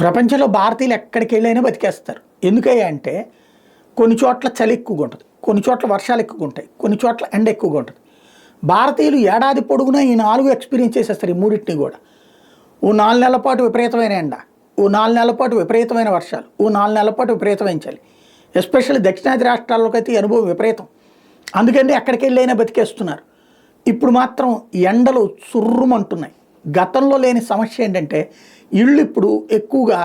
ప్రపంచంలో భారతీయులు ఎక్కడికి వెళ్ళైనా బతికేస్తారు. ఎందుకయ్యా అంటే కొన్ని చోట్ల చలి ఎక్కువగా ఉంటుంది, కొన్ని చోట్ల వర్షాలు ఎక్కువగా ఉంటాయి, కొన్ని చోట్ల ఎండ ఎక్కువగా ఉంటుంది. భారతీయులు ఏడాది పొడుగునా ఈ 4 ఎక్స్పీరియన్స్ చేసేస్తారు. ఈ మూడింటిని కూడా ఓ 4 నెలల పాటు విపరీతమైన ఎండ, ఓ 4 నెలల పాటు విపరీతమైన వర్షాలు, ఓ 4 నెలల పాటు విపరీతమైన చలి. ఎస్పెషల్లీ దక్షిణాది రాష్ట్రాల్లోకి అయితే ఈ అనుభవం విపరీతం. అందుకని ఎక్కడికి వెళ్ళైనా బతికేస్తున్నారు. ఇప్పుడు మాత్రం ఎండలు సుర్రుమంటున్నాయి. గతంలో లేని సమస్య ఏంటంటే ఇళ్ళు ఇప్పుడు ఎక్కువగా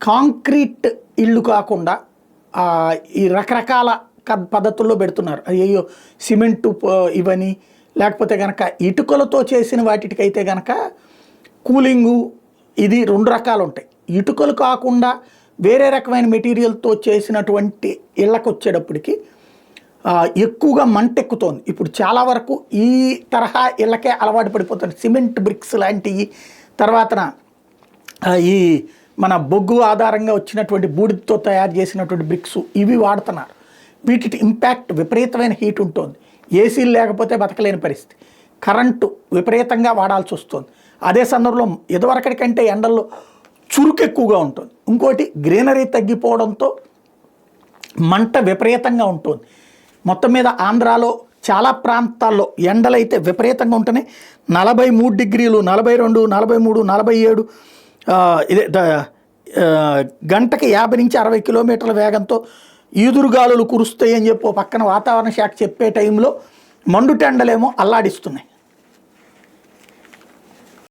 కాంక్రీట్ ఇళ్ళు కాకుండా ఈ రకరకాల పద్ధతుల్లో పెడుతున్నారు. అయ్యో సిమెంటు ఇవని, లేకపోతే కనుక ఇటుకలతో చేసిన వాటికైతే కనుక కూలింగు ఇది 2 రకాలు ఉంటాయి. ఇటుకలు కాకుండా వేరే రకమైన మెటీరియల్తో చేసినటువంటి ఇళ్ళకు వచ్చేటప్పటికి ఎక్కువగా మంట ఎక్కుతోంది. ఇప్పుడు చాలా వరకు ఈ తరహా ఇళ్ళకే అలవాటు పడిపోతుంది. సిమెంట్ బ్రిక్స్ లాంటివి, తర్వాత ఈ మన బొగ్గు ఆధారంగా వచ్చినటువంటి బూడిదతో తయారు చేసినటువంటి బ్రిక్స్ ఇవి వాడుతున్నారు. వీటి ఇంపాక్ట్ విపరీతమైన హీట్ ఉంటుంది. ఏసీలు లేకపోతే బతకలేని పరిస్థితి, కరెంటు విపరీతంగా వాడాల్సి వస్తుంది. అదే సందర్భంలో ఇదివరకటి కంటే ఎండల్లో చురుకు ఎక్కువగా ఉంటుంది. ఇంకోటి గ్రీనరీ తగ్గిపోవడంతో మంట విపరీతంగా ఉంటుంది. మొత్తం మీద ఆంధ్రాలో చాలా ప్రాంతాల్లో ఎండలు అయితే విపరీతంగా ఉంటున్నాయి. 43 డిగ్రీలు, 42, 43, 47 ఇదే గంటకి 50 నుంచి 60 కిలోమీటర్ల వేగంతో ఈదురుగాలులు కురుస్తాయి అని చెప్పి పక్కన వాతావరణ శాఖ చెప్పే టైంలో మండుటెండలేమో అల్లాడిస్తున్నాయి.